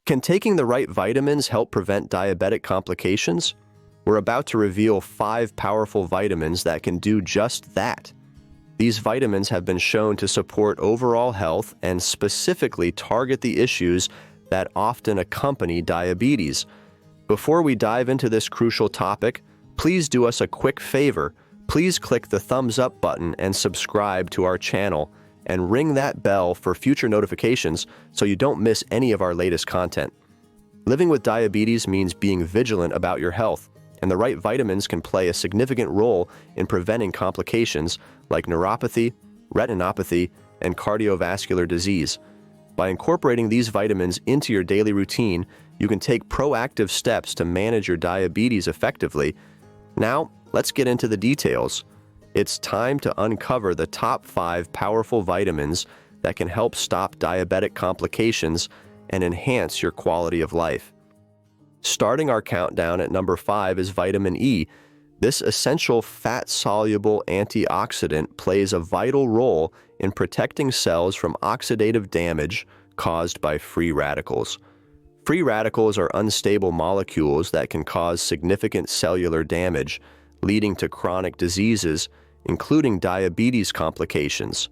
Can taking the right vitamins help prevent diabetic complications? We're about to reveal 5 powerful vitamins that can do just that. These vitamins have been shown to support overall health and specifically target the issues that often accompany diabetes. Before we dive into this crucial topic, please do us a quick favor. Please click the thumbs up button and subscribe to our channel, and ring that bell for future notifications so you don't miss any of our latest content. Living with diabetes means being vigilant about your health, and the right vitamins can play a significant role in preventing complications like neuropathy, retinopathy, and cardiovascular disease. By incorporating these vitamins into your daily routine, you can take proactive steps to manage your diabetes effectively. Now, let's get into the details. It's time to uncover the top 5 powerful vitamins that can help stop diabetic complications and enhance your quality of life. Starting our countdown at number 5 is vitamin E. This essential fat-soluble antioxidant plays a vital role in protecting cells from oxidative damage caused by free radicals. Free radicals are unstable molecules that can cause significant cellular damage, leading to chronic diseases, including diabetes complications.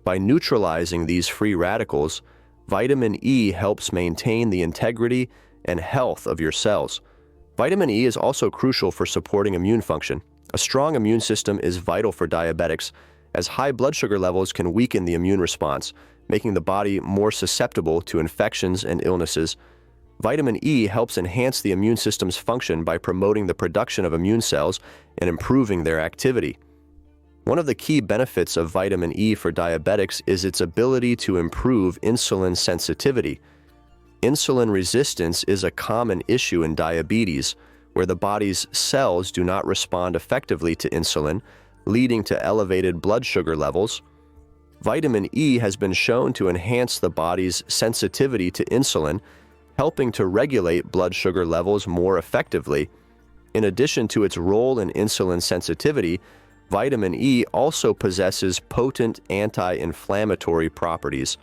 By neutralizing these free radicals, vitamin E helps maintain the integrity and health of your cells. Vitamin E is also crucial for supporting immune function. A strong immune system is vital for diabetics, as high blood sugar levels can weaken the immune response, making the body more susceptible to infections and illnesses. Vitamin E helps enhance the immune system's function by promoting the production of immune cells and improving their activity. One of the key benefits of vitamin E for diabetics is its ability to improve insulin sensitivity. Insulin resistance is a common issue in diabetes, where the body's cells do not respond effectively to insulin, leading to elevated blood sugar levels. Vitamin E has been shown to enhance the body's sensitivity to insulin, helping to regulate blood sugar levels more effectively. In addition to its role in insulin sensitivity, vitamin E also possesses potent anti-inflammatory properties.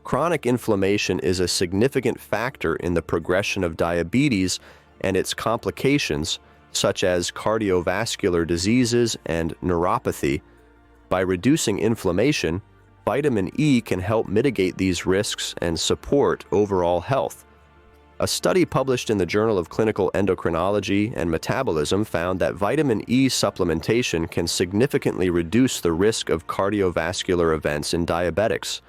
Chronic inflammation is a significant factor in the progression of diabetes and its complications, such as cardiovascular diseases and neuropathy. By reducing inflammation, vitamin E can help mitigate these risks and support overall health. A study published in the Journal of Clinical Endocrinology and Metabolism found that vitamin E supplementation can significantly reduce the risk of cardiovascular events in diabetics.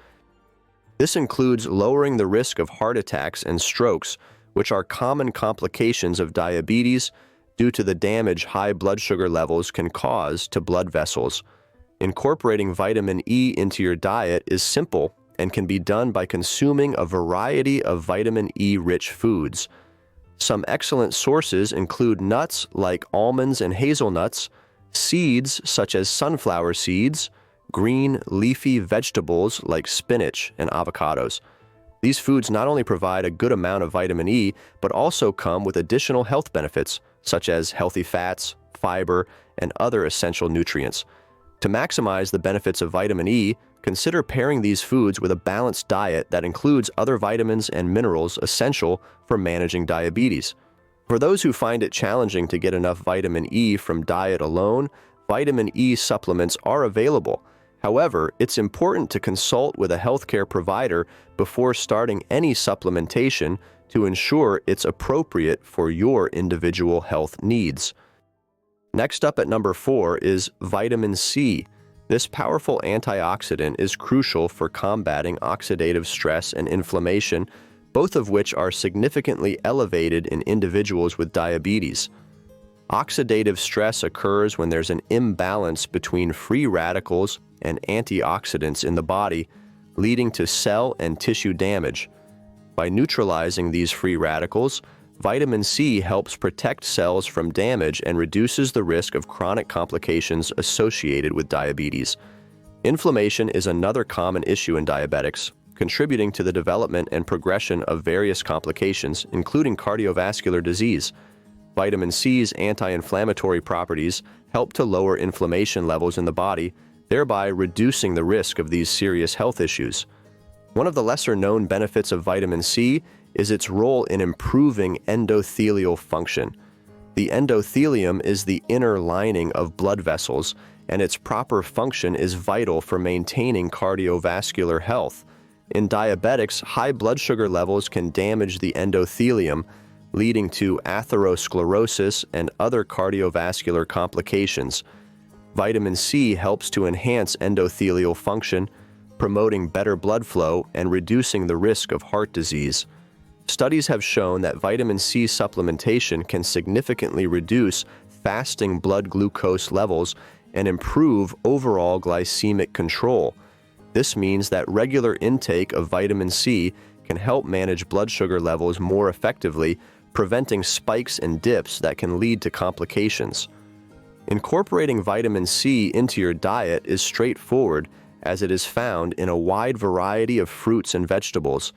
This includes lowering the risk of heart attacks and strokes, which are common complications of diabetes due to the damage high blood sugar levels can cause to blood vessels. Incorporating vitamin E into your diet is simple and can be done by consuming a variety of vitamin E-rich foods. Some excellent sources include nuts like almonds and hazelnuts, seeds such as sunflower seeds, green leafy vegetables like spinach and avocados. These foods not only provide a good amount of vitamin E, but also come with additional health benefits, such as healthy fats, fiber, and other essential nutrients. To maximize the benefits of vitamin E, consider pairing these foods with a balanced diet that includes other vitamins and minerals essential for managing diabetes. For those who find it challenging to get enough vitamin E from diet alone, vitamin E supplements are available. However, it's important to consult with a healthcare provider before starting any supplementation to ensure it's appropriate for your individual health needs. Next up at number 4 is vitamin C. This powerful antioxidant is crucial for combating oxidative stress and inflammation, both of which are significantly elevated in individuals with diabetes. Oxidative stress occurs when there's an imbalance between free radicals and antioxidants in the body, leading to cell and tissue damage. By neutralizing these free radicals, vitamin C helps protect cells from damage and reduces the risk of chronic complications associated with diabetes. Inflammation is another common issue in diabetics, contributing to the development and progression of various complications, including cardiovascular disease. Vitamin C's anti-inflammatory properties help to lower inflammation levels in the body, thereby reducing the risk of these serious health issues. One of the lesser-known benefits of vitamin C is its role in improving endothelial function. The endothelium is the inner lining of blood vessels, and its proper function is vital for maintaining cardiovascular health. In diabetics, high blood sugar levels can damage the endothelium, leading to atherosclerosis and other cardiovascular complications. Vitamin C helps to enhance endothelial function, promoting better blood flow and reducing the risk of heart disease. Studies have shown that vitamin C supplementation can significantly reduce fasting blood glucose levels and improve overall glycemic control. This means that regular intake of vitamin C can help manage blood sugar levels more effectively, preventing spikes and dips that can lead to complications. Incorporating vitamin C into your diet is straightforward, as it is found in a wide variety of fruits and vegetables.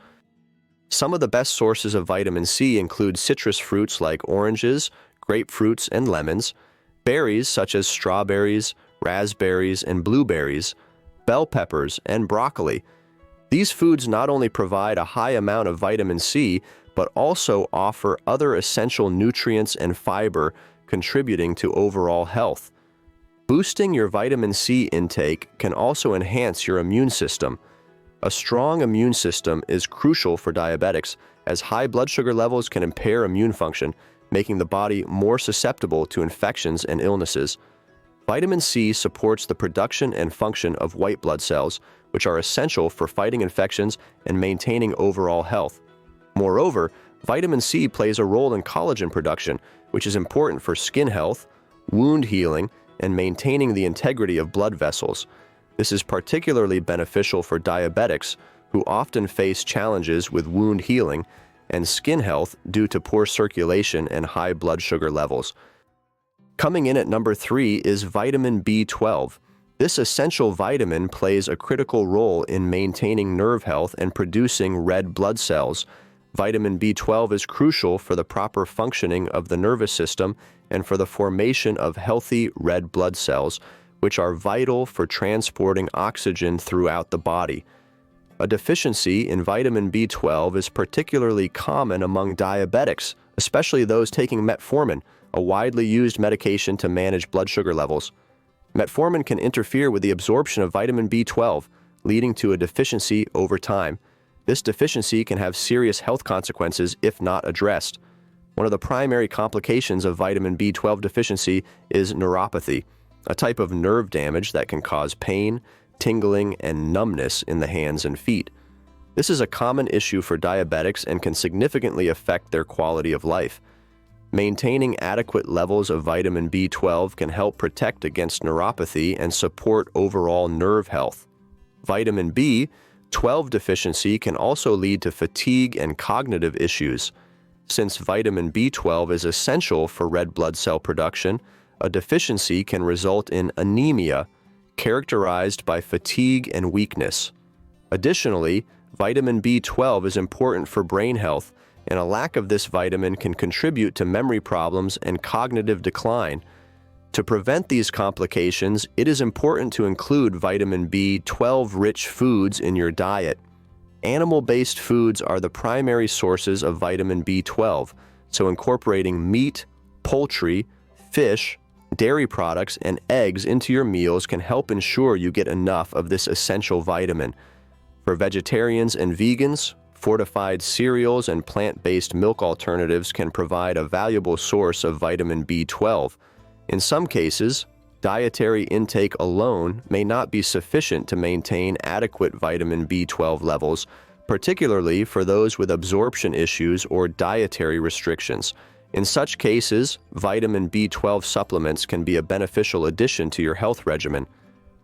Some of the best sources of vitamin C include citrus fruits like oranges, grapefruits, and lemons, berries such as strawberries, raspberries, and blueberries, bell peppers, and broccoli. These foods not only provide a high amount of vitamin C, but also offer other essential nutrients and fiber, contributing to overall health. Boosting your vitamin C intake can also enhance your immune system. A strong immune system is crucial for diabetics, as high blood sugar levels can impair immune function, making the body more susceptible to infections and illnesses. Vitamin C supports the production and function of white blood cells, which are essential for fighting infections and maintaining overall health. Moreover, vitamin C plays a role in collagen production, which is important for skin health, wound healing, and maintaining the integrity of blood vessels. This is particularly beneficial for diabetics who often face challenges with wound healing and skin health due to poor circulation and high blood sugar levels. Coming in at number 3 is vitamin B12. This essential vitamin plays a critical role in maintaining nerve health and producing red blood cells. Vitamin B12 is crucial for the proper functioning of the nervous system and for the formation of healthy red blood cells, which are vital for transporting oxygen throughout the body. A deficiency in vitamin B12 is particularly common among diabetics, especially those taking metformin, a widely used medication to manage blood sugar levels. Metformin can interfere with the absorption of vitamin B12, leading to a deficiency over time. This deficiency can have serious health consequences if not addressed. One of the primary complications of vitamin B12 deficiency is neuropathy, a type of nerve damage that can cause pain, tingling, and numbness in the hands and feet. This is a common issue for diabetics and can significantly affect their quality of life. Maintaining adequate levels of vitamin B12 can help protect against neuropathy and support overall nerve health. Vitamin B12 deficiency can also lead to fatigue and cognitive issues. Since vitamin B12 is essential for red blood cell production, a deficiency can result in anemia, characterized by fatigue and weakness. Additionally, vitamin B12 is important for brain health, and a lack of this vitamin can contribute to memory problems and cognitive decline. To prevent these complications, it is important to include vitamin B12-rich foods in your diet. Animal-based foods are the primary sources of vitamin B12, so incorporating meat, poultry, fish, dairy products, and eggs into your meals can help ensure you get enough of this essential vitamin. For vegetarians and vegans, fortified cereals and plant-based milk alternatives can provide a valuable source of vitamin B12. In some cases, dietary intake alone may not be sufficient to maintain adequate vitamin B12 levels, particularly for those with absorption issues or dietary restrictions. In such cases, vitamin B12 supplements can be a beneficial addition to your health regimen.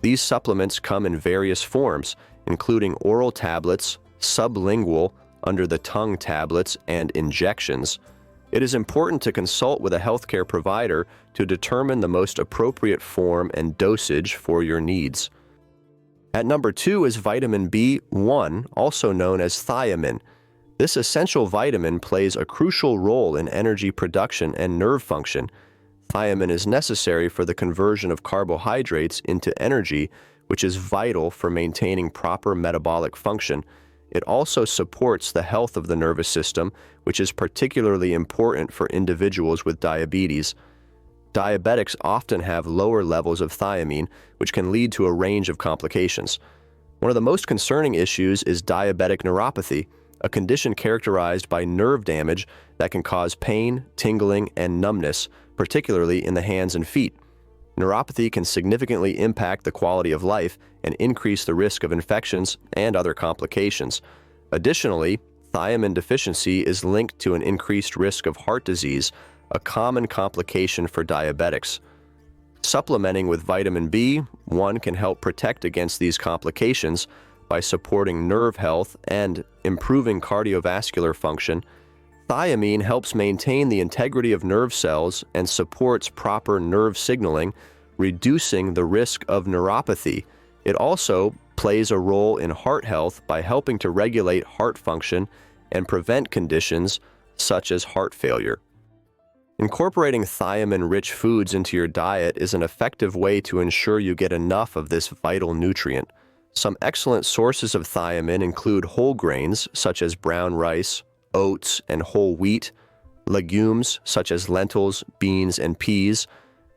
These supplements come in various forms, including oral tablets, sublingual, under-the-tongue tablets, and injections. It is important to consult with a healthcare provider to determine the most appropriate form and dosage for your needs. At number 2 is vitamin B1, also known as thiamine. This essential vitamin plays a crucial role in energy production and nerve function. Thiamine is necessary for the conversion of carbohydrates into energy, which is vital for maintaining proper metabolic function. It also supports the health of the nervous system, which is particularly important for individuals with diabetes. Diabetics often have lower levels of thiamine, which can lead to a range of complications. One of the most concerning issues is diabetic neuropathy, a condition characterized by nerve damage that can cause pain, tingling, and numbness, particularly in the hands and feet. Neuropathy can significantly impact the quality of life and increase the risk of infections and other complications. Additionally, thiamine deficiency is linked to an increased risk of heart disease, a common complication for diabetics. Supplementing with vitamin B1 can help protect against these complications by supporting nerve health and improving cardiovascular function. Thiamine helps maintain the integrity of nerve cells and supports proper nerve signaling, reducing the risk of neuropathy. It also plays a role in heart health by helping to regulate heart function and prevent conditions such as heart failure. Incorporating thiamine-rich foods into your diet is an effective way to ensure you get enough of this vital nutrient. Some excellent sources of thiamine include whole grains such as brown rice, oats, and whole wheat, legumes such as lentils, beans, and peas,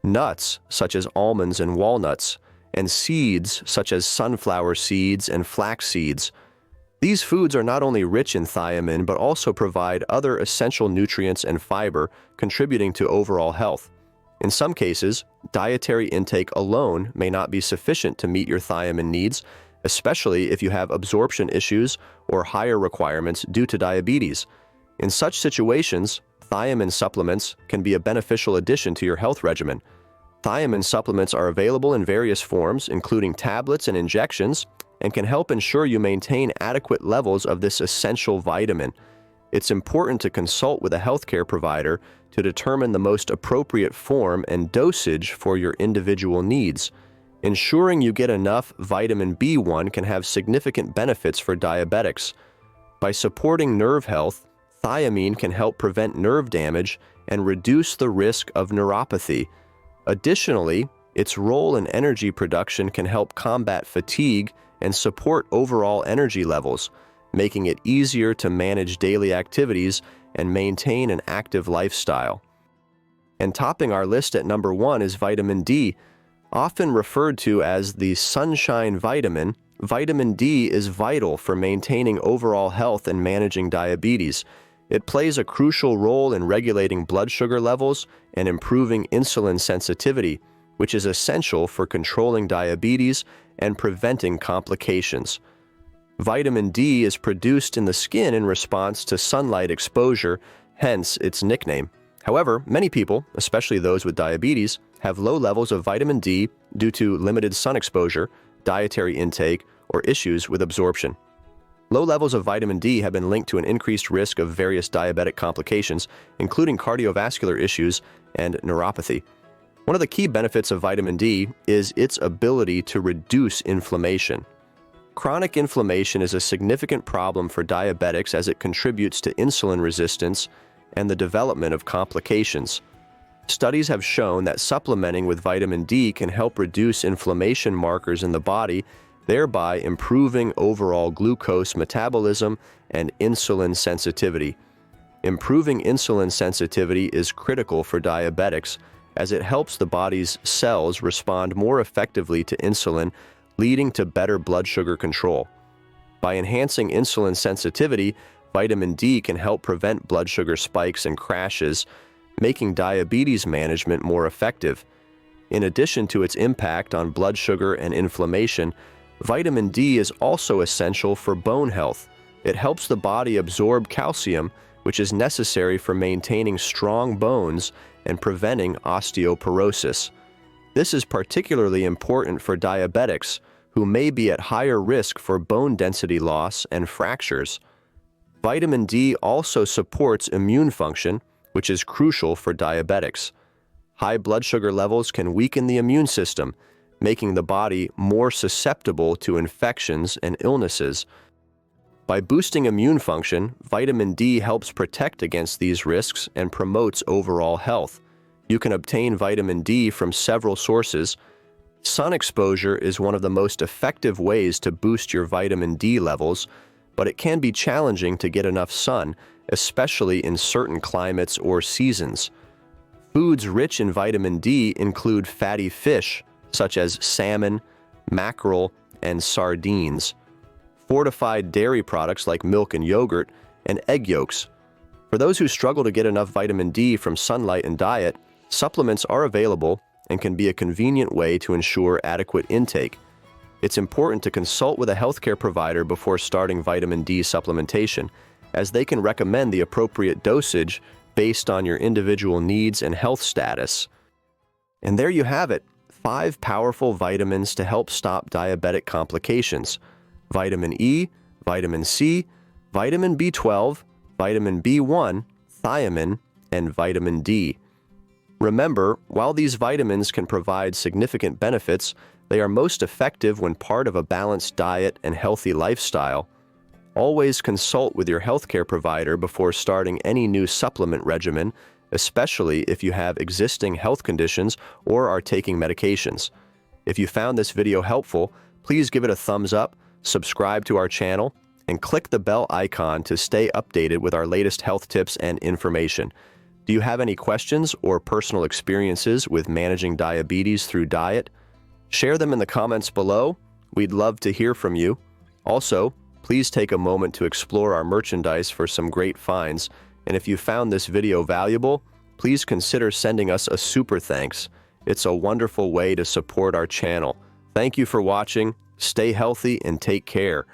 nuts such as almonds and walnuts, and seeds such as sunflower seeds and flax seeds. These foods are not only rich in thiamine but also provide other essential nutrients and fiber, contributing to overall health. In some cases, dietary intake alone may not be sufficient to meet your thiamine needs, especially if you have absorption issues or higher requirements due to diabetes. In such situations, thiamine supplements can be a beneficial addition to your health regimen. Thiamine supplements are available in various forms, including tablets and injections, and can help ensure you maintain adequate levels of this essential vitamin. It's important to consult with a healthcare provider to determine the most appropriate form and dosage for your individual needs. Ensuring you get enough vitamin B1 can have significant benefits for diabetics. By supporting nerve health, thiamine can help prevent nerve damage and reduce the risk of neuropathy. Additionally, its role in energy production can help combat fatigue and support overall energy levels, making it easier to manage daily activities and maintain an active lifestyle. And topping our list at number 1 is vitamin D. Often referred to as the sunshine vitamin, vitamin D is vital for maintaining overall health and managing diabetes. It plays a crucial role in regulating blood sugar levels and improving insulin sensitivity, which is essential for controlling diabetes and preventing complications. Vitamin D is produced in the skin in response to sunlight exposure, hence its nickname. However, many people, especially those with diabetes, have low levels of vitamin D due to limited sun exposure, dietary intake, or issues with absorption. Low levels of vitamin D have been linked to an increased risk of various diabetic complications, including cardiovascular issues and neuropathy. One of the key benefits of vitamin D is its ability to reduce inflammation. Chronic inflammation is a significant problem for diabetics as it contributes to insulin resistance and the development of complications. Studies have shown that supplementing with vitamin D can help reduce inflammation markers in the body, thereby improving overall glucose metabolism and insulin sensitivity. Improving insulin sensitivity is critical for diabetics, as it helps the body's cells respond more effectively to insulin, leading to better blood sugar control. By enhancing insulin sensitivity, vitamin D can help prevent blood sugar spikes and crashes, making diabetes management more effective. In addition to its impact on blood sugar and inflammation, vitamin D is also essential for bone health. It helps the body absorb calcium, which is necessary for maintaining strong bones and preventing osteoporosis. This is particularly important for diabetics, who may be at higher risk for bone density loss and fractures. Vitamin D also supports immune function, which is crucial for diabetics. High blood sugar levels can weaken the immune system, making the body more susceptible to infections and illnesses. By boosting immune function, vitamin D helps protect against these risks and promotes overall health. You can obtain vitamin D from several sources. Sun exposure is one of the most effective ways to boost your vitamin D levels. but it can be challenging to get enough sun, especially in certain climates or seasons. Foods rich in vitamin D include fatty fish, such as salmon, mackerel, and sardines, fortified dairy products like milk and yogurt, and egg yolks. For those who struggle to get enough vitamin D from sunlight and diet, supplements are available and can be a convenient way to ensure adequate intake. It's important to consult with a healthcare provider before starting vitamin D supplementation, as they can recommend the appropriate dosage based on your individual needs and health status. And there you have it, 5 powerful vitamins to help stop diabetic complications: vitamin E, vitamin C, vitamin B12, vitamin B1, thiamine, and vitamin D. Remember, while these vitamins can provide significant benefits, they are most effective when part of a balanced diet and healthy lifestyle. Always consult with your healthcare provider before starting any new supplement regimen, especially if you have existing health conditions or are taking medications. If you found this video helpful, please give it a thumbs up, subscribe to our channel, and click the bell icon to stay updated with our latest health tips and information. Do you have any questions or personal experiences with managing diabetes through diet? Share them in the comments below. We'd love to hear from you. Also, please take a moment to explore our merchandise for some great finds. And if you found this video valuable, please consider sending us a super thanks. It's a wonderful way to support our channel. Thank you for watching. Stay healthy and take care.